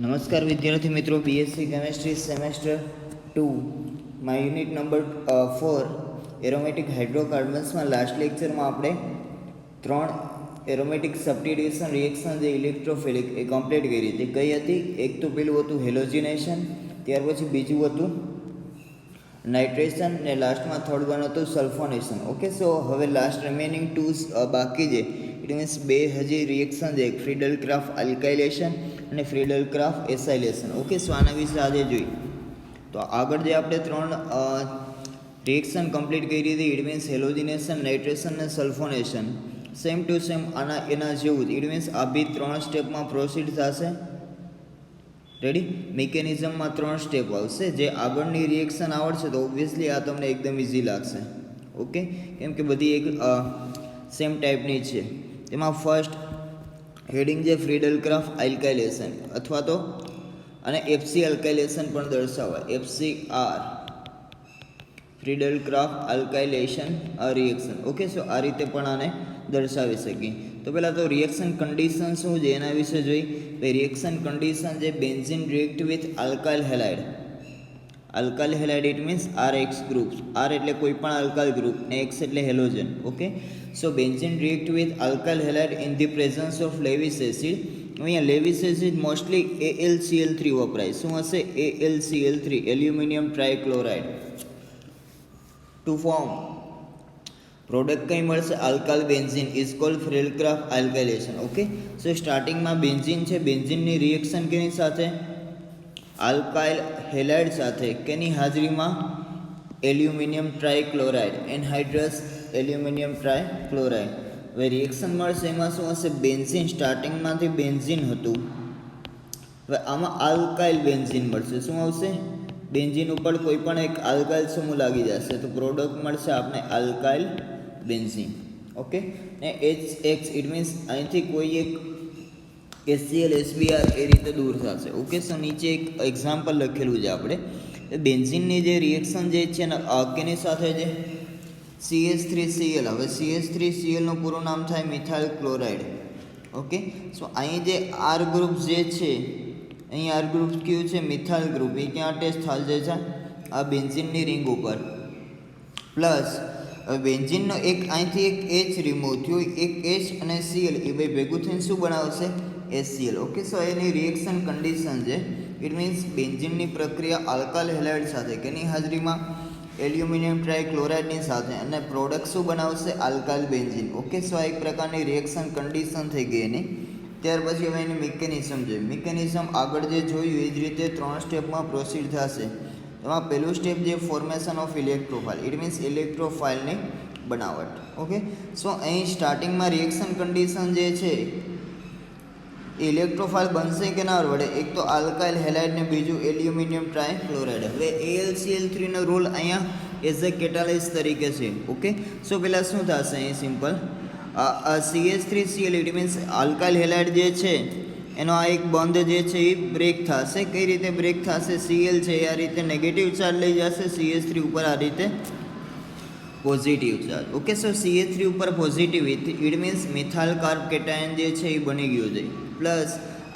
નમસ્કાર વિદ્યાર્થી મિત્રો, બીએસસી કેમેસ્ટ્રી સેમેસ્ટર 2 માં યુનિટ નંબર 4 એરોમેટિક હાઇડ્રોકાર્બન્સમાં લાસ્ટ લેક્ચરમાં આપણે 3 એરોમેટિક સબસ્ટિટ્યુશન રિએક્શન જે ઇલેક્ટ્રોફિલિક એ કમ્પ્લીટ કરી હતી. કઈ હતી? એક તો પેલું હતું હેલોજિનેશન, ત્યાર પછી બીજું હતું નાઇટ્રેશન ને લાસ્ટમાં થર્ડ વન હતું સલ્ફોનેશન. ઓકે, સો હવે લાસ્ટ રિમેનિંગ 2 બાકી છે. ઇટ મીન્સ બે હજી રિએક્શન છે, એક ફ્રીડલ ક્રાફ્ટ આલ્કાઇલેશન અને ફ્રીડલ ક્રાફ્ટ એસાઇલેશન. ઓકે, સો આના વિશે આજે જોઈ. તો આગળ જે આપણે 3 રિએક્શન કમ્પ્લીટ કરી હતી, ઇટ મીન્સ હેલોજિનેશન, નાઇટ્રેશન અને સલ્ફોનેશન, સેમ ટુ સેમ એના જેવું જ. ઇટ મીન્સ આ બી 3 સ્ટેપમાં પ્રોસીડ થશે. રેડી? મિકેનિઝમમાં 3 સ્ટેપ આવશે. જે આગળની રિએક્શન આવડશે તો ઓબ્વિયસલી આ તમને એકદમ ઇઝી લાગશે. ઓકે, કેમ કે બધી એક સેમ ટાઈપની છે. તેમાં ફર્સ્ટ હેડિંગ છે ફ્રીડલ ક્રાફ્ટ આલ્કાઇલેશન, અથવા તો અને એફસી આલ્કાઇલેશન પણ દર્શાવાય. FCR Friedel Crafts alkylation reaction. Okay, so આ રીતે પણ આને દર્શાવી શકીએ. તો પહેલાં તો રિએક્શન કન્ડિશન શું છે એના વિશે જોઈ. રિએક્શન કન્ડિશન છે benzene react with alkyl halide. Alkyl halide it means RX group. R એટલે કોઈ પણ આલ્કાઇલ ગ્રુપ ને X એટલે halogen. Okay, so benzene react with alkyl halide in the presence of Lewis acid. અહીંયા Lewis acid mostly AlCl3 વપરાય. શું હશે? AlCl3, aluminium trichloride. To form product કઈ મળશે? Alkyl benzene is called Friedel Crafts alkylation. Okay, so સ્ટાર્ટિંગમાં benzene છે. બેન્ઝીનની reaction કેની સાથે? આલ્કાઇલ હેલાઇડ સાથે. કેની હાજરીમાં? Aluminium trichloride, anhydrous aluminium trichloride. હવે રિએક્શન મળશે એમાં શું હશે? બેન્ઝીન, સ્ટાર્ટિંગમાંથી બેન્ઝીન હતું, હવે આમાં આલ્કાઇલ બેન્ઝીન મળશે. શું આવશે? બેન્ઝીન ઉપર કોઈ પણ એક આલ્કાઇલ સમૂહ લાગી જશે તો પ્રોડક્ટ મળશે આપણે આલ્કાઇલ બેન્ઝીન. ઓકે, ને HX ઇટ મીન્સ અહીંથી કોઈ એક HCl SBr એ રીતે દૂર થશે. ઓકે, સો નીચે એક એક્ઝામ્પલ લખેલું છે આપણે. બેન્ઝીનની જે રિએક્શન જે છે ને કેની સાથે છે? CH3Cl. હવે CH3Cl નું પૂરું નામ થાય મિથાઇલ ક્લોરાઇડ. ઓકે, સો અહીં જે R ગ્રુપ જે છે, અહીં R ગ્રુપ કયું છે? Methyl group. એ ક્યાં અટેચ થાય છે? આ બેન્ઝીનની રિંગ ઉપર. પ્લસ હવે બેન્ઝીનનો એક અહીંથી એક H રિમૂવ થયું, એક H અને Cl એ બે ભેગું થઈને શું બનાવશે? HCl. ઓકે, સો એની રિએક્શન કન્ડિશન છે. ઇટ મીન્સ બેન્ઝીનની પ્રક્રિયા આલ્કાઇલ હેલાઇડ સાથે, કેની હાજરીમાં? એલ્યુમિનિયમ ટ્રાયક્લોરાઇડની સાથે, અને પ્રોડક્ટ શું બનાવશે? Alkyl benzene. ઓકે, સો આ એક પ્રકારની રિએક્શન કન્ડિશન થઈ ગઈ એની. ત્યાર પછી હવે એની મિકેનિઝમ જોઈએ. મિકેનિઝમ આગળ જે જોયું એ જ રીતે 3 સ્ટેપમાં પ્રોસીડ થશે. એમાં પહેલું સ્ટેપ જે formation of electrophile, it means ઇલેક્ટ્રોફાઇલની બનાવટ. ઓકે, સો અહીં સ્ટાર્ટિંગમાં રિએક્શન કન્ડિશન જે છે ઇલેક્ટ્રોફાઇલ બનશે કે ના વડે? એક તો આલ્કાઇલ હેલાઇડ ને બીજું એલ્યુમિનિયમ ટ્રાયક્લોરાઇડ. હવે AlCl3 નો રોલ અહીંયા એઝ અ કેટાલિસ્ટ તરીકે છે. ઓકે, સો પહેલાં શું થશે? અહીં simple CH3Cl it means alkyl halide જે છે એનો આ એક બંધ જે છે એ બ્રેક થશે. કઈ રીતે બ્રેક થશે? Cl છે એ આ રીતે નેગેટિવ ચાર્જ લઈ જશે, CH3 ઉપર આ રીતે પોઝિટિવ ચાર્જ. ઓકે, સો CH3 ઉપર positive it means methyl carb cation જે છે એ બની ગયું છે. પ્લસ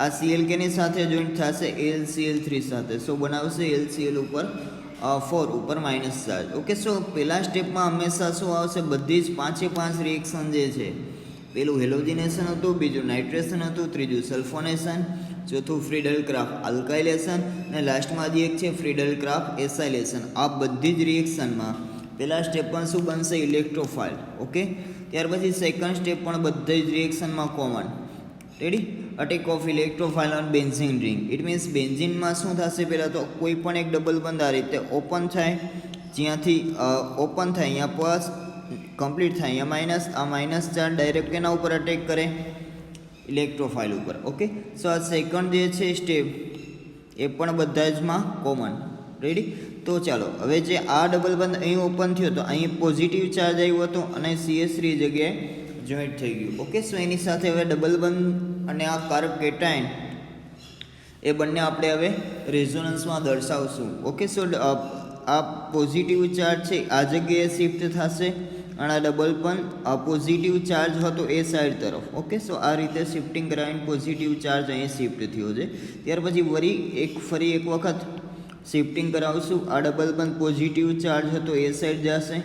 આ Cl કેની સાથે જોઈન્ટ થશે? AlCl3 સાથે. સો બનાવશે LCl ઉપર 4 ઉપર માઇનસ ચાર્જ. ઓકે, સો પહેલા સ્ટેપમાં હંમેશા શું આવશે? બધી જ 5 રિએક્શન જે છે, પેલું હેલોજિનેશન હતું, બીજું નાઇટ્રેશન હતું, ત્રીજું સલ્ફોનેશન, ચોથું ફ્રીડલ ક્રાફ્ટ આલ્કાઇલેશન અને લાસ્ટમાં જે એક છે ફ્રીડલ ક્રાફ્ટ એસાઇલેશન. આ બધી જ રિએક્શનમાં પહેલા સ્ટેપ પણ શું બનશે? ઇલેક્ટ્રોફાઇલ. ઓકે, ત્યાર પછી સેકન્ડ સ્ટેપ પણ બધી જ રિએક્શનમાં કોમન. Ready? Attack of electrophile on benzene ring. It means બેન્ઝીનમાં શું થશે? પહેલાં તો કોઈ પણ એક ડબલ બંધ આ રીતે ઓપન થાય, જ્યાંથી ઓપન થાય અહીંયા પ્લસ કમ્પ્લીટ થાય અહીંયા માઇનસ. આ માઇનસ ચાર્જ ડાયરેક્ટ કેના ઉપર અટેક કરે? ઇલેક્ટ્રોફાઇલ ઉપર. ઓકે, સો આ સેકન્ડ જે છે સ્ટેપ એ પણ બધા જમાં કોમન. રેડી? તો ચાલો હવે જે આ ડબલ બંધ અહીં ઓપન થયો તો અહીં પોઝિટિવ ચાર્જ આવ્યો હતો અને CH3 જગ્યાએ જોઈન્ટ થઈ ગયું. ઓકે, સો એની સાથે હવે ડબલ બંધ અને આ કાર્બ કેટાયન એ બંને આપણે હવે રેઝોનન્સમાં દર્શાવશું. ઓકે, સો આ પોઝિટિવ ચાર્જ છે આ જગ્યાએ શિફ્ટ થશે અને આ ડબલ પણ પોઝિટિવ ચાર્જ હતો એ સાઈડ તરફ. ઓકે, સો આ રીતે શિફ્ટિંગ કરાવીને પોઝિટિવ ચાર્જ અહીં શિફ્ટ થયો છે. ત્યાર પછી ફરી એક વખત શિફ્ટિંગ કરાવશું. આ ડબલ પણ પોઝિટિવ ચાર્જ હતો એ સાઈડ જશે.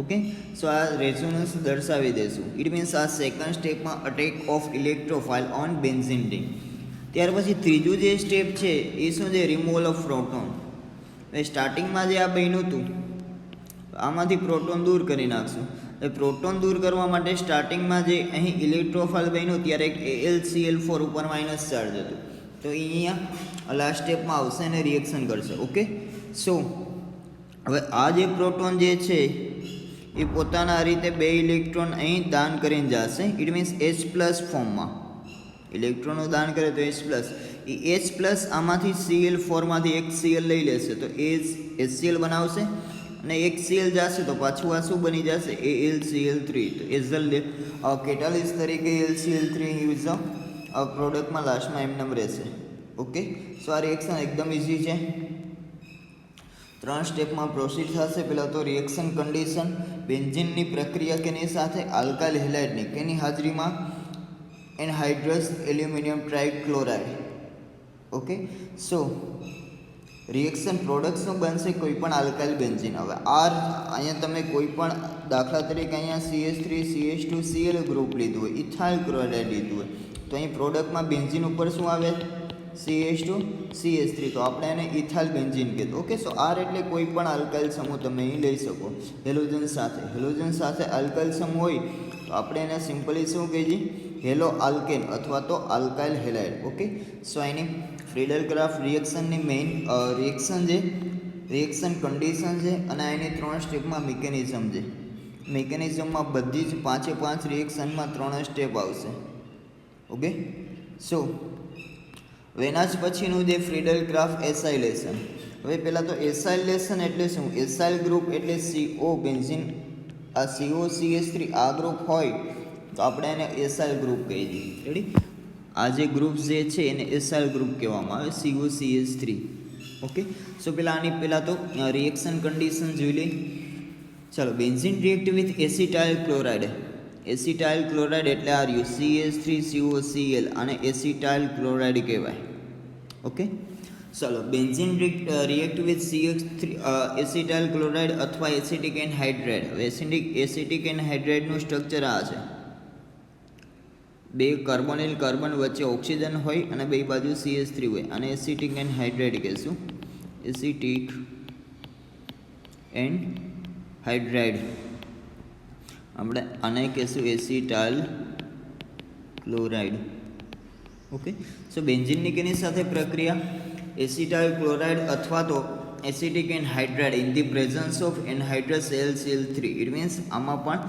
ઓકે, સો આ રેઝોનન્સ દર્શાવી દેશું. ઇટ મીન્સ આ સેકન્ડ સ્ટેપમાં attack of electrophile on benzene ring. ત્યાર પછી ત્રીજું જે સ્ટેપ છે એ શું છે? Removal of proton. સ્ટાર્ટિંગમાં જે આ બન્યું હતું આમાંથી પ્રોટોન દૂર કરી નાખશું. પ્રોટોન દૂર કરવા માટે સ્ટાર્ટિંગમાં જે અહીં ઇલેક્ટ્રોફાઇલ બન્યું ત્યારે એક AlCl4 ઉપર માઇનસ ચાર્જ હતું, તો અહીંયા લાસ્ટ સ્ટેપમાં આવશે અને રિએક્શન કરશે. ઓકે, સો હવે આ જે પ્રોટોન જે છે એ પોતાના આ રીતે 2 ઇલેક્ટ્રોન અહીં દાન કરીને જશે. ઇટ મીન્સ H+ ફોર્મમાં ઇલેક્ટ્રોનનું દાન કરે તો H+. એ H+ આમાંથી Cl4માંથી એક Cl લઈ લેશે તો HCl બનાવશે અને એક Cl જશે તો પાછું આ શું બની જશે? AlCl3. તો એઝ અ કેટાલિસ્ટ તરીકે AlCl3 યુઝ પ્રોડક્ટમાં લાસ્ટમાં એમનેમ રહેશે. ઓકે, સો આ રિએક્શન એકદમ ઇઝી છે. 3 સ્ટેપમાં પ્રોસીડ થશે. પહેલાં તો રિએક્શન કન્ડિશન, બેન્ઝીનની પ્રક્રિયા કેની સાથે? આલ્કાઇલ હેલાઇડની. કેની હાજરીમાં? એનહાઇડ્રસ એલ્યુમિનિયમ ટ્રાઇક્લોરાઇડ. ઓકે, સો રિએક્શન પ્રોડક્ટ શું બનશે? કોઈ પણ આલ્કાઇલ બેન્ઝીન. હવે અહીંયા તમે કોઈ પણ દાખલા તરીકે અહીંયા CH3 CH2 Cl ગ્રુપ લીધું હોય, ઇથાઇલ ક્લોરાઇડ લીધું હોય, તો અહીં પ્રોડક્ટમાં બેન્ઝીન ઉપર શું આવે? CH2 CH3. તો આપણે એને ઇથાઇલ બેન્ઝીન કીધું. ઓકે, સો આર એટલે કોઈ પણ આલ્કાઇલ સમૂહ તમે અહીં લઈ શકો હેલોજન સાથે આલ્કાઇલ સમૂહ હોય તો આપણે એને સિમ્પલી શું કહીએ? હેલો આલ્કેન અથવા તો આલ્કાઇલ હેલાઇડ. ઓકે, સો એની ફ્રીડલ-ક્રાફ્ટ રિએક્શનની મેઇન રિએક્શન કન્ડિશન છે અને એની 3 સ્ટેપમાં મિકેનિઝમ છે. મિકેનિઝમમાં બધી જ 5 રિએક્શનમાં 3 સ્ટેપ આવશે. ઓકે, સો એના જ પછીનું જે ફ્રીડલ-ક્રાફ્ટ એસાઇલેશન. હવે પહેલાં તો એસાઇલેશન એટલે શું? એસાઇલ ગ્રુપ એટલે CO બેન્ઝીન, આ COCH3 આ ગ્રુપ હોય તો આપણે એને એસાઇલ ગ્રુપ કહી દઈએ. રેડી? આ જે ગ્રુપ જે છે એને એસાઇલ ગ્રુપ કહેવામાં આવે, COCH3. ઓકે, સો પહેલાં તો રિએક્શન કન્ડિશન જોઈ લઈએ. ચાલો, benzene react with acetyl chloride. Acetyl chloride એટલે આ રહ્યું CH3COCl અને એસિટાઇલ ક્લોરાઇડ કહેવાય. ઓકે, ચાલો, benzene react with acetyl chloride અથવા એસિટિક એનહાઇડ્રાઇડ. હવે એસિટિક એનહાઇડ્રાઇડનું સ્ટ્રક્ચર આ છે. 2 કાર્બોનિલ કાર્બન વચ્ચે ઓક્સિજન હોય અને 2 બાજુ CH3 હોય, અને એસિટિક એનહાઇડ્રાઇડ કહેશું. એસિટિક એનહાઇડ્રાઇડ આપણે આને કહેશું એસિટાઇલ ક્લોરાઇડ. ઓકે, સો બેન્ઝીનની કેની સાથે પ્રક્રિયા? એસિટાઇલ ક્લોરાઇડ અથવા તો acetic anhydride in the presence of anhydrous AlCl3. It means આમાં પણ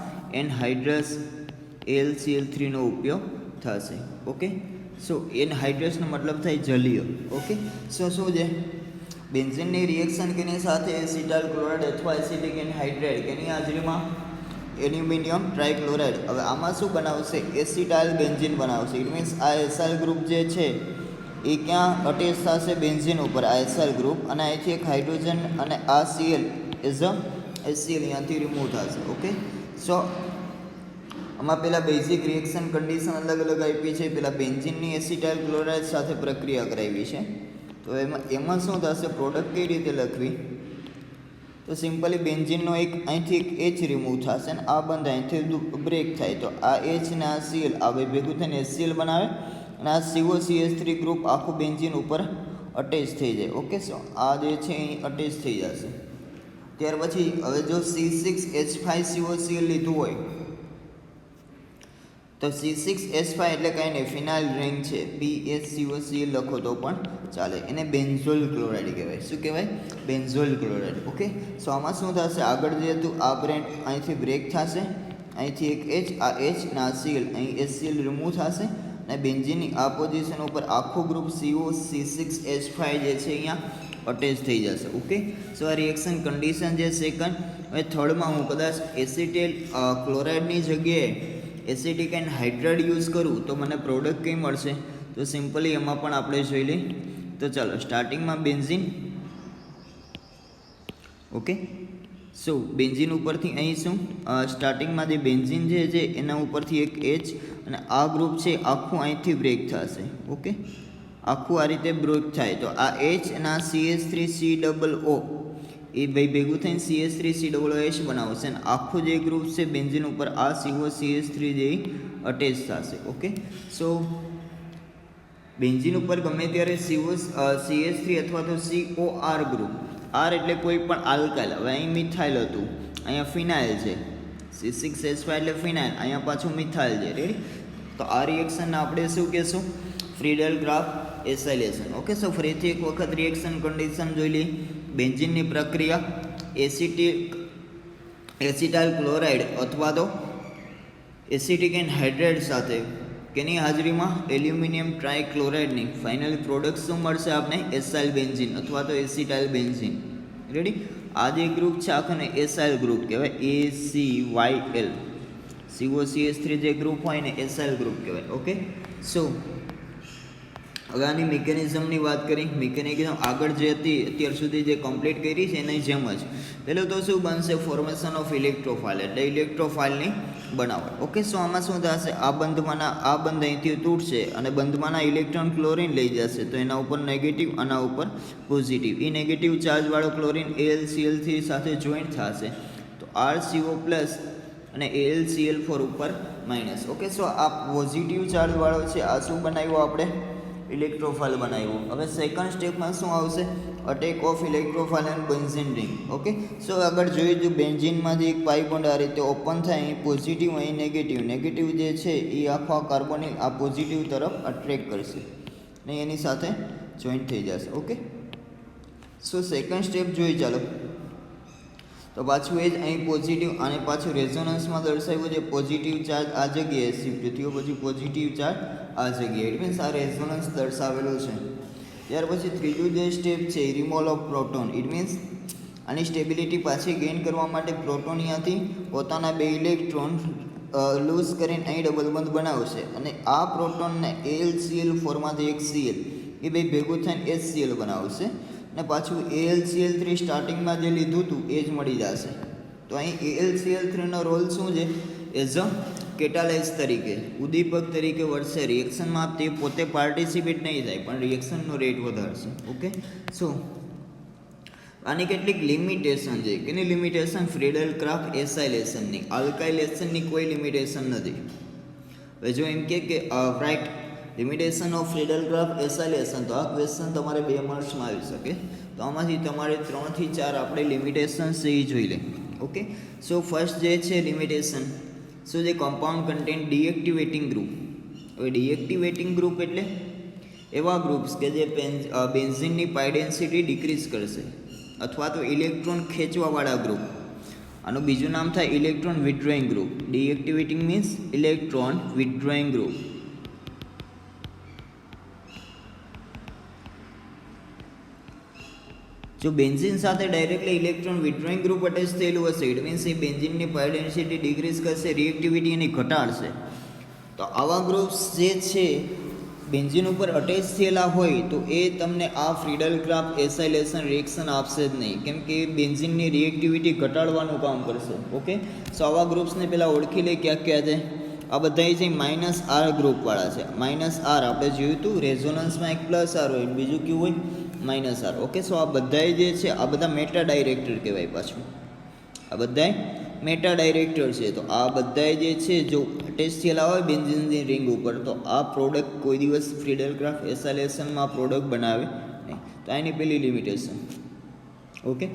એનહાઇડ્રસ AlCl3 નો ઉપયોગ થશે. ઓકે, સો એનહાઇડ્રસનો મતલબ થાય જલીય. ઓકે, સો શું છે? બેન્ઝીનની રિએક્શન કેની સાથે? એસિટાઇલ ક્લોરાઇડ અથવા એસિટિક એનહાઇડ્રાઇડ કેની હાજરીમાં? એલ્યુમિનિયમ ટ્રાઇક્લોરાઇડ. હવે આમાં શું બનાવશે? એસિટાઇલ બેન્ઝીન બનાવશે. ઇટ મીન્સ આ એસાઇલ ગ્રુપ જે છે એ ક્યાં અટેચ થશે? બેન્ઝીન ઉપર, આ એસાઇલ ગ્રુપ, અને અહીંથી એક હાઇડ્રોજન અને આ Cl એઝ અ HCl અહીંયાથી રિમૂવ થશે. ઓકે, સો આમાં પહેલાં બેઝિક રિએક્શન કન્ડિશન અલગ આપી છે. પહેલાં બેન્ઝીનની એસિટાઇલ ક્લોરાઇડ સાથે પ્રક્રિયા કરાવી છે. તો એમાં શું થશે? પ્રોડક્ટ કઈ રીતે લખવી? તો સિમ્પલી બેન્ઝીનનો અહીંથી એક H રિમૂવ થશે અને આ બંધ અહીંથી બ્રેક થાય તો આ H ને આ Cl આ બે ભેગું થઈને HCl બનાવે અને આ COCH3 ગ્રુપ આખું બેન્ઝીન ઉપર અટેચ થઈ જાય. ઓકે, સો આ જે છે અહીં અટેચ થઈ જશે. ત્યાર પછી હવે જો C6H5COCl લીધું હોય તો C6H5 એટલે કાંઈ નહીં, ફિનાઇલ રિંગ છે. BHCOCl લખો તો પણ ચાલે. એને બેન્ઝોઇલ ક્લોરાઇડ કહેવાય. શું કહેવાય? Benzoyl chloride. ઓકે, સો આમાં શું થશે? આગળ જે હતું આ બ્રેન્ડ અહીંથી બ્રેક થશે, અહીંથી એક H, આ H અને આ Cl, અહીં HCl રિમૂવ થશે અને બેન્ઝીનની આ પોઝિશન ઉપર આખું ગ્રુપ COC6H5 જે છે અહીંયા અટેચ થઈ જશે. ઓકે, સો આ રિએક્શન કન્ડિશન જે સેકન્ડ. હવે થર્ડમાં હું કદાચ એસિટાઇલ ક્લોરાઇડની જગ્યાએ એસિટિક એનહાઇડ્રાઇડ યુઝ કરું તો મને પ્રોડક્ટ કઈ મળશે? તો સિમ્પલી એમાં પણ આપણે જોઈ લઈએ. તો ચાલો, સ્ટાર્ટિંગમાં બેન્ઝીન. ઓકે, સો બેન્ઝીન ઉપરથી અહીં શું સ્ટાર્ટિંગમાં જે બેન્ઝીન છે એના ઉપરથી એક એચ અને આ ગ્રુપ છે આખું અહીંથી બ્રેક થશે. ઓકે, આખું આ રીતે બ્રેક થાય તો આ એચ અને આ CH3COO એ ભાઈ ભેગું થઈને CH3COOH બનાવશે અને આખું જે ગ્રુપ છે બેન્ઝીન ઉપર આ COCH3 જે અટેચ થશે. ઓકે, સો બેન્ઝીન ઉપર ગમે ત્યારે CH3 અથવા તો COR ગ્રુપ, આર એટલે કોઈ પણ આલ્કાઇલ, હવે અહીં મિથાઇલ હતું, અહીંયા ફિનાઇલ છે, C6H5 એટલે ફિનાઇલ, અહીંયા પાછું મિથાઇલ છે. રેડી, તો આ રિએક્શનને આપણે શું કહેશું? ફ્રીડલ ગ્રાફ એસાઇલેશન. ઓકે, સો ફરીથી એક વખત રિએક્શન કન્ડિશન જોઈ લઈએ. બેન્ઝીનની પ્રક્રિયા એસિટાઇલ ક્લોરાઇડ અથવા તો એસિટિક એનહાઇડ્રેટ સાથે કેની હાજરીમાં એલ્યુમિનિયમ ટ્રાયક્લોરાઇડની ફાઇનલ પ્રોડક્ટ શું મળશે આપને? એસાઇલ બેન્ઝીન અથવા તો એસિટાઇલ બેન્ઝીન. રેડી, આ જે ગ્રુપ છે આખને એસાઇલ ગ્રુપ કહેવાય, ACYL. COCH3 જે ગ્રુપ હોય ને એસાઇલ ગ્રુપ કહેવાય. ઓકે, સો હવે આની મિકેનિઝમની વાત કરી. મિકેનિઝમ આગળ જે હતી અત્યાર સુધી જે કમ્પ્લીટ કરી છે એની જેમ જ. પહેલું તો શું બનશે? ફોર્મેશન ઓફ ઇલેક્ટ્રોફાઇલ એટલે ઇલેક્ટ્રોફાઇલની બનાવટ. ઓકે, સો આમાં શું થશે? આ બંધમાંના આ બંધ અહીંથી તૂટશે અને બંધમાંના ઇલેક્ટ્રોન ક્લોરીન લઈ જશે તો એના ઉપર નેગેટિવ, આના ઉપર પોઝિટિવ. એ નેગેટિવ ચાર્જવાળો ક્લોરીન AlCl3 સાથે જોઈન્ટ થશે તો RCO પ્લસ અને AlCl4 ઉપર માઇનસ. ઓકે, સો આ પોઝિટિવ ચાર્જવાળો છે આ શું બનાવ્યો આપણે? ઇલેક્ટ્રોફાઇલ બનાવ્યો. હવે સેકન્ડ સ્ટેપમાં શું આવશે? Attack of electrophile and benzene ring. Okay, so આગળ જોયું જો બેન્ઝીનમાંથી એક પાઇ બોન્ડ આ રીતે ઓપન થાય, અહીં પોઝિટિવ, અહીં નેગેટિવ. નેગેટિવ જે છે એ આખો કાર્બોનિક આ પોઝિટિવ તરફ અટ્રેક્ટ કરશે ને એની સાથે જોઈન્ટ થઈ જશે. ઓકે, સો સેકન્ડ સ્ટેપ જોઈ ચાલો. તો પાછું એ જ અહીં પોઝિટિવ અને પાછું રેઝોનન્સમાં દર્શાવ્યું છે પોઝિટિવ ચાર્જ આ જગ્યાએ શિફ્ટ થયો, પછી પોઝિટિવ ચાર્જ આ જગ્યાએ. ઇટ મીન્સ આ રેઝોનન્સ દર્શાવેલો છે. ત્યાર પછી ત્રીજું જે સ્ટેપ છે removal of proton. It means આની સ્ટેબિલિટી પાછી ગેઇન કરવા માટે પ્રોટોન અહીંયાથી પોતાના 2 ઇલેક્ટ્રોન લૂઝ કરીને અહીં ડબલ બોન્ડ બનાવશે અને આ પ્રોટોનને AlCl4માંથી એક Cl એ બે ભેગું થઈને HCl બનાવશે અને પાછું AlCl3 સ્ટાર્ટિંગમાં જે લીધું હતું એ જ મળી જશે. તો અહીં AlCl3નો રોલ શું છે? એઝ અ કેટાલાઇઝ તરીકે, ઉદ્દીપક તરીકે વર્તશે. રિએક્શનમાં તે પોતે પાર્ટિસિપેટ નહીં થાય પણ રિએક્શનનો રેટ વધારશે. ઓકે, સો આની કેટલીક લિમિટેશન છે. કેની લિમિટેશન? ફ્રીડલ ક્રાફ્ટ એસાઇલેશનની. આલ્કાઇલેશનની કોઈ લિમિટેશન નથી. હવે જો એમ કે right limitation of Friedel Crafts acylation, તો આ ક્વેશ્ચન તમારે 2 માર્ક્સમાં આવી શકે. તો આમાંથી તમારે 3 થી 4 આપણે લિમિટેશન છે એ જોઈ લે. ઓકે, સો ફર્સ્ટ જે છે લિમિટેશન, સો જે કમ્પાઉન્ડ કન્ટેન્ટ ડીએક્ટિવેટિંગ ગ્રુપ. હવે ડીએક્ટિવેટિંગ ગ્રુપ એટલે એવા ગ્રુપ્સ કે જે બેન્ઝીનની પાઈ ડેન્સિટી ડિક્રીઝ કરશે અથવા તો ઇલેક્ટ્રોન ખેંચવાવાળા ગ્રુપ. આનું બીજું નામ થાય electron withdrawing group. Deactivating means electron withdrawing group. જો બેન્ઝીન સાથે directly electron withdrawing group attach થયેલું હશે, ઇટ મીન્સ એ બેન્ઝીનની પાઈ ડેન્સિટી ડિક્રીઝ કરશે, રિએક્ટિવિટી એની ઘટાડશે. તો આવા ગ્રુપ્સ જે છે બેન્ઝીન ઉપર અટેચ થયેલા હોય તો એ તમને આ ફ્રીડલ ક્રાફ્ટ એસાઇલેશન રિએક્શન આપશે જ નહીં, કેમ કે એ બેન્ઝીનની રિએક્ટિવિટી ઘટાડવાનું કામ કરશે. ઓકે, સો આવા ગ્રુપ્સને પહેલાં ઓળખી લે ક્યાં ક્યાં છે. આ બધા જે -R ગ્રુપવાળા છે. -R આપણે જોયું હતું રેઝોનન્સમાં એક +R હોય, બીજું કેવું હોય? -R. ઓકે, સો આ બધા જે છે આ બધા મેટા ડાયરેક્ટર કહેવાય. પાછું આ બધા મેટા ડાયરેક્ટર છે. તો આ બધા જે છે જો અટેચ થયેલા હોય બેન્ઝીનની રિંગ ઉપર તો આ પ્રોડક્ટ કોઈ દિવસ ફ્રીડલ ક્રાફ્ટ એસાઇલેશનમાં પ્રોડક્ટ બનાવે નહીં. તો આની પહેલી લિમિટેશન. ઓકે,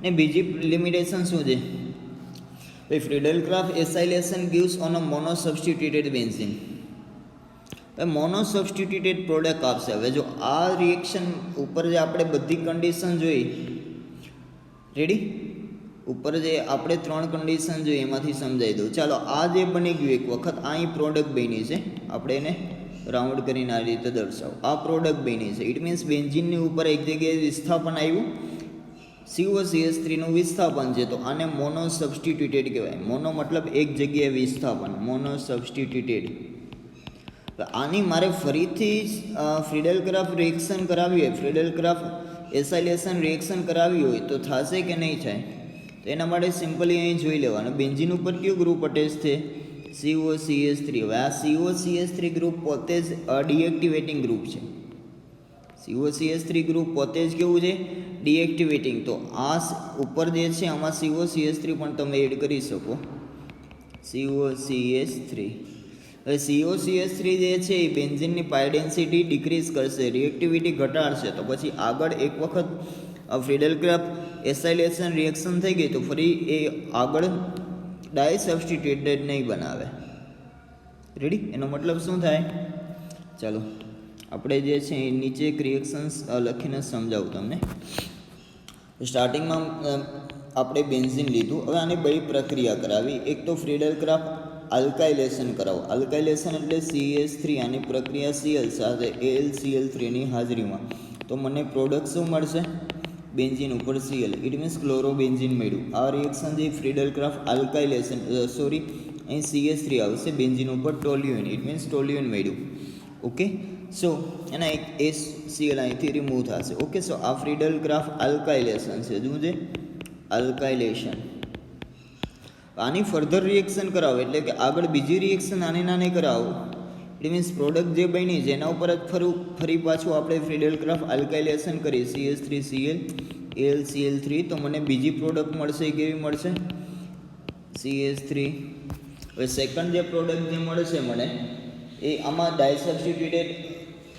ને બીજી લિમિટેશન શું છે? ભાઈ Friedel Crafts acylation gives on a mono substituted benzene. Mono substituted product આપશે. હવે જો આ રિએક્શન ઉપર જે આપણે બધી કન્ડિશન જોઈ, રેડી, ઉપર જે આપણે 3 કન્ડિશન જોઈએ એમાંથી સમજાવી દઉં. ચાલો, આ જે બની ગયું એક વખત, અહીં પ્રોડક્ટ બની છે, આપણે એને રાઉન્ડ કરીને આ રીતે દર્શાવો. આ પ્રોડક્ટ બની છે. ઇટ મીન્સ બેન્ઝીનની ઉપર એક જગ્યાએ વિસ્થાપન આવ્યું, COCH3નું વિસ્થાપન છે, તો આને મોનો સબસ્ટિટ્યુટેડ કહેવાય. મોનો મતલબ એક જગ્યાએ વિસ્થાપન, મોનો સબસ્ટિટ્યુટેડ. આની મારે ફરીથી ફ્રીડલ ક્રાફ્ટ રિએક્શન કરાવી હોય, ફ્રીડલ ક્રાફ્ટ એસાઇલેશન રિએક્શન કરાવી હોય તો થશે કે નહીં થાય? તો એના માટે સિમ્પલી અહીં જોઈ લેવાનું, બેન્ઝીન ઉપર કયું ગ્રુપ અટેચ છે, COCH3. હવે આ COCH3 ગ્રુપ પોતે જ ડીએક્ટિવેટિંગ ગ્રુપ છે. COCH3 ગ્રુપ પોતે જ કેવું છે, ડીએક્ટિવેટિંગ. તો આ ઉપર જે છે આમાં COCH3 પણ તમે એડ કરી શકો, COCH3. હવે COCH3 જે છે એ બેન્ઝીનની પાઈ ડેન્સિટી ડિક્રીઝ કરશે, રિએક્ટિવિટી ઘટાડશે. તો પછી આગળ એક વખત ફ્રીડલ-ક્રાફ્ટ એસાઇલેશન રિએક્શન થઈ ગઈ તો ફરી એ આગળ ડાયસબસ્ટિટ્યુટેડ નહીં બનાવે. રેડી? એનો મતલબ શું થાય, ચાલો આપણે જે છે એ નીચે એક રિએક્શન્સ લખીને સમજાવું તમને. સ્ટાર્ટિંગમાં આપણે બેન્ઝીન લીધું, હવે આની બધી પ્રક્રિયા કરાવી. એક તો ફ્રીડલ-ક્રાફ્ટ આલ્કાઇલેશન કરાવો. આલ્કાઇલેશન એટલે CH3 આની પ્રક્રિયા Cl સાથે AlCl3ની હાજરીમાં. તો મને પ્રોડક્ટ શું મળશે, બેન્ઝીન ઉપર Cl, ઇટ મીન્સ ક્લોરોબેન્ઝીન મળ્યું. આ રિએક્શન જે ફ્રીડલ-ક્રાફ્ટ આલ્કાઇલેશન અહીં CH3 આવશે, બેન્ઝીન ઉપર ટોલ્યુઇન, ઇટ મીન્સ ટોલ્યુઇન મળ્યું. ઓકે, સો એના એક Cl અહીંથી રિમૂવ થશે. ઓકે, સો આ ફ્રીડલ-ક્રાફ્ટ આલ્કાઇલેશન છે, શું છે, આલ્કાઇલેશન. આની ફર્ધર રિએક્શન કરાવો એટલે કે આગળ બીજી રિએક્શન આની નાની કરાવો, ઇટ મીન્સ પ્રોડક્ટ જે બની છે એના ઉપર જ ફરી પાછું આપણે ફ્રીડલ-ક્રાફ્ટ આલ્કાઇલેશન કરીએ, CH3Cl AlCl3, તો મને બીજી પ્રોડક્ટ મળશે. એ કેવી મળશે, CH3. હવે સેકન્ડ જે પ્રોડક્ટ જે મળશે મને એ આમાં ડાયસબસ્ટિટ્યુટેડ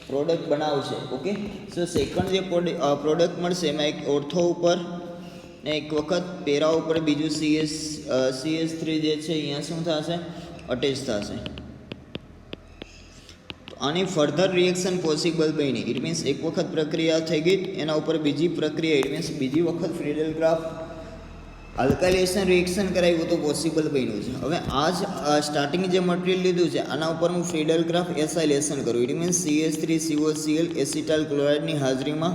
પ્રોડક્ટ બનાવશે. ઓકે, સો સેકન્ડ જે પ્રોડક્ટ મળશે એમાં એક ઓર્થો ઉપર ને એક વખત પેરા ઉપર બીજું CH3 જે છે અહીંયા શું થશે, અટેચ થશે. તો આની ફર્ધર રિએક્શન પોસિબલ બની, ઇટ મીન્સ એક વખત પ્રક્રિયા થઈ ગઈ એના ઉપર બીજી પ્રક્રિયા, ઇટ મીન્સ બીજી વખત ફ્રીડલ-ક્રાફ્ટ આલ્કાઇલેશન રિએક્શન કરાવ્યું તો પોસિબલ બન્યું છે. હવે આ જ સ્ટાર્ટિંગ જે મટીરિયલ લીધું છે આના ઉપર હું ફ્રીડલ-ક્રાફ્ટ એસાઇલેશન કરું, ઇટ મીન્સ CH3COCl એસિટાઇલ ક્લોરાઇડની હાજરીમાં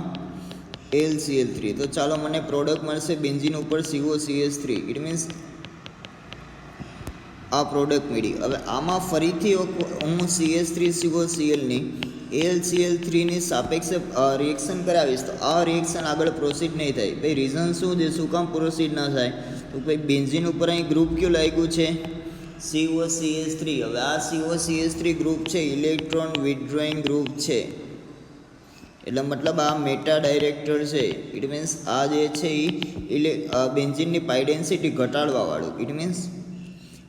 AlCl3. તો ચાલો મને પ્રોડક્ટ મળશે બેન્ઝીન ઉપર COCH3, ઇટ મીન્સ આ પ્રોડક્ટ મળી. હવે આમાં ફરીથી હું CH3COClની AlCl3ની સાપેક્ષે રિએક્શન કરાવીશ તો આ રિએક્શન આગળ પ્રોસીડ નહીં થાય. ભાઈ રીઝન શું છે, શું કામ પ્રોસીડ ના થાય, તો ભાઈ બેન્ઝીન ઉપર અહીં ગ્રુપ કયું લાગ્યું છે, COCH3. હવે આ COCH3 ગ્રુપ છે ઇલેક્ટ્રોન વિથડ્રોઈંગ ગ્રુપ છે, એટલે મતલબ આ મેટા ડાયરેક્ટર છે. ઇટ મીન્સ આ જે છે એ બેન્ઝીનની પાઈ ડેન્સિટી ઘટાડવાવાળું, ઇટ મીન્સ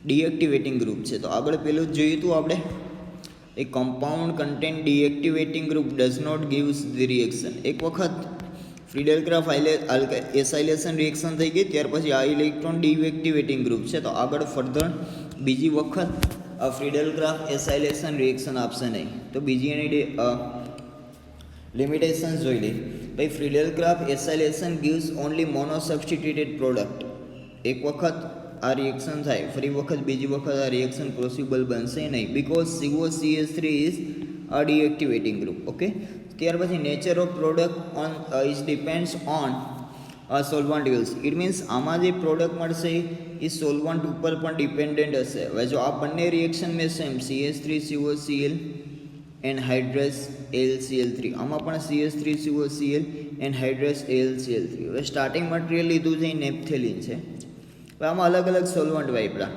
ડીએક્ટિવેટિંગ ગ્રુપ છે. તો આગળ પેલું જ જોયું હતું આપણે, એ compound content deactivating group does not gives the reaction. એક વખત ફ્રીડલ-ક્રાફ્ટ એસાઇલેશન રિએક્શન થઈ ગઈ ત્યાર પછી આ ઇલેક્ટ્રોન ડીએક્ટિવેટિંગ ગ્રુપ છે, તો આગળ ફર્ધર બીજી વખત ફ્રીડલ-ક્રાફ્ટ એસાઇલેશન રિએક્શન આપશે નહીં. તો બીજી એની લિમિટેશન્સ જોઈ લઈ. ભાઈ Friedel Crafts acylation gives only mono substituted product. એક વખત આ રિએક્શન થાય, ફરી વખત બીજી વખત આ રિએક્શન પોસિબલ બનશે નહીં, because COCH3 is a deactivating group. Okay, ત્યાર પછી nature of product on is depends on solvent use. It means આમાં જે પ્રોડક્ટ મળશે એ સોલ્વન્ટ ઉપર પણ ડિપેન્ડન્ટ હશે. હવે જો આ બંને રિએક્શન મેં સેમ CH3COCl એનહાઇડ્રસ AlCl3, આમાં પણ CH3COCl એનહાઇડ્રસ AlCl3. હવે સ્ટાર્ટિંગ મટીરિયલ લીધું છે એ નેપ્થેલિન છે. હવે આમાં અલગ અલગ સોલ્વન્ટ વાપરા.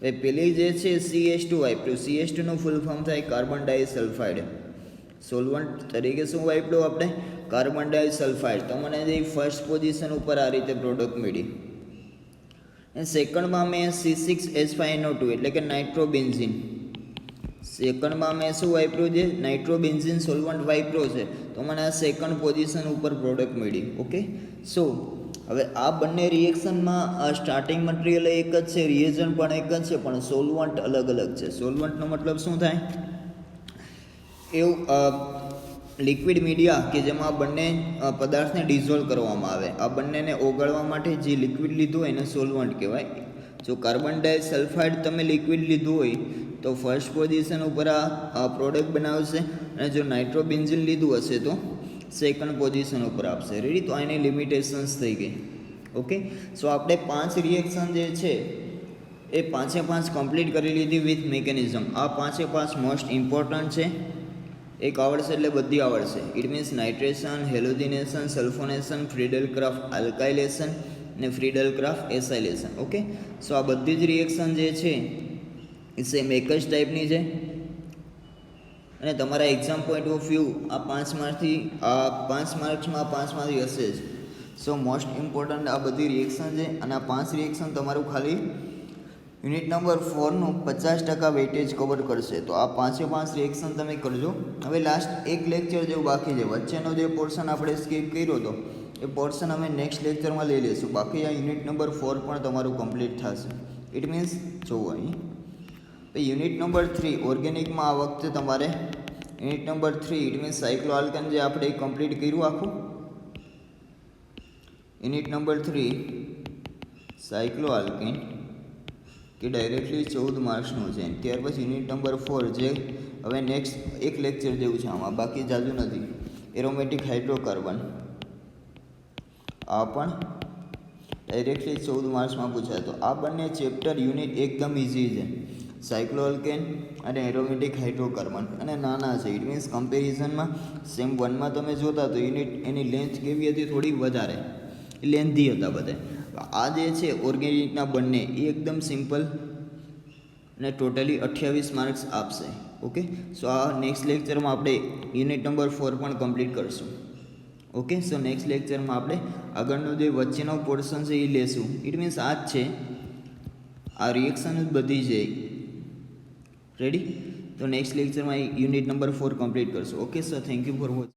હવે પેલી જે છે CH2 વાપર્યું, CH2નું ફૂલ ફોર્મ થાય કાર્બન ડાયસલ્ફાઇડ. સોલ્વન્ટ તરીકે શું વાપર્યું આપણે, કાર્બન ડાયસલ્ફાઇડ. તો મને જે ફર્સ્ટ પોઝિશન ઉપર આ રીતે પ્રોડક્ટ મળી. સેકન્ડમાં મેં C6H5NO2 એટલે કે નાઇટ્રોબેન્ઝીન. સેકન્ડમાં મેં શું વાપર્યું છે, નાઇટ્રોબેન્ઝીન સોલ્વન્ટ વાપર્યો છે, તો મને આ સેકન્ડ પોઝિશન ઉપર પ્રોડક્ટ મળી. ઓકે, સો હવે આ બંને રિએક્શનમાં સ્ટાર્ટિંગ મટીરિયલ એક જ છે, રિએજન્ટ પણ એક જ છે, પણ સોલ્વન્ટ અલગ અલગ છે. સોલ્વન્ટનો મતલબ શું થાય, એવું લિક્વિડ મીડિયા કે જેમાં આ બંને પદાર્થને ડિઝોલ્વ કરવામાં આવે, આ બંનેને ઓગાળવા માટે જે લિક્વિડ લીધું હોય એને સોલ્વન્ટ કહેવાય. જો કાર્બન ડાયસલ્ફાઇડ તમે લિક્વિડ લીધું હોય તો ફર્સ્ટ પોઝિશન ઉપર આ પ્રોડક્ટ બનાવશે, અને જો નાઇટ્રોબેન્ઝીન લીધું હશે તો સેકન્ડ પોઝિશન ઉપર આપશે. રેડી? તો આની લિમિટેશન્સ થઈ ગઈ. ઓકે, સો આપણે 5 રિએક્શન જે છે એ 5 કમ્પ્લીટ કરી લીધી વિથ મિકેનિઝમ. આ 5 મોસ્ટ ઇમ્પોર્ટન્ટ છે. એક આવડશે એટલે બધી આવડશે. It means nitration, halogenation, sulphonation, Friedel Crafts alkylation, અને Friedel Crafts acylation. Okay, so આ બધી જ રિએક્શન જે છે એ સેમ એક જ ટાઈપની છે. અને તમારા એક્ઝામ પોઈન્ટ ઓફ વ્યૂ આ 5 માર્ક્સમાં 5માંથી હશે જ. સો મોસ્ટ ઇમ્પોર્ટન્ટ આ બધી રિએક્શન છે અને આ 5 રિએક્શન તમારું ખાલી યુનિટ નંબર 4નું 50% વેઇટેજ કવર કરશે. તો આ 5 રિએક્શન તમે કરજો. હવે લાસ્ટ એક લેક્ચર જેવું બાકી છે, વચ્ચેનો જે પોર્શન આપણે સ્કીપ કર્યો હતો એ પોર્શન અમે નેક્સ્ટ લેક્ચરમાં લઈ લઈશું. બાકી આ યુનિટ નંબર 4 પણ તમારું કમ્પ્લીટ થશે. ઇટ મીન્સ જોવો અહીં યુનિટ નંબર 3 ઓર્ગેનિકમાં આ વખતે તમારે unit number 3 it means સાયક્લો alkane જે આપણે કમ્પ્લીટ કર્યું આખું. યુનિટ નંબર 3 સાયક્લો આલ્કેન કે ડાયરેક્ટલી 14 માર્ક્સનું છે. ત્યાર પછી યુનિટ નંબર 4 જે હવે નેક્સ્ટ એક લેક્ચર જેવું છે, આમાં બાકી જાજુ નથી. એરોમેટિક હાઇડ્રોકાર્બન આ પણ ડાયરેક્ટલી 14 માર્ક્સમાં પૂછાય. તો આ બંને ચેપ્ટર યુનિટ એકદમ ઇઝી છે, સાયક્લો આલ્કેન અને એરોમેટિક હાઇડ્રોકાર્બન, અને નાના છે. ઇટ મીન્સ કમ્પેરિઝનમાં સેમ 1માં તમે જોતા તો યુનિટ એની લેન્થ કેવી હતી, થોડી વધારે લેન્થી હતા બધા. આ જે છે ઓર્ગેનિકના બંને એ એકદમ સિમ્પલ અને ટોટલી 28 માર્ક્સ આપશે. ઓકે, સો આ નેક્સ્ટ લેક્ચરમાં આપણે યુનિટ નંબર 4 પણ કમ્પ્લીટ કરશું. ઓકે, સો નેક્સ્ટ લેક્ચરમાં આપણે આગળનો જે વચ્ચેનો પોર્શન છે એ લેશું. ઇટ મીન્સ આ જ છે, આ રિએક્શન જ બધી છે. રેડી? તો નેક્સ્ટ લેક્ચરમાં યુનિટ નંબર 4 કમ્પ્લીટ કરશું. Okay sir, thank you for watching.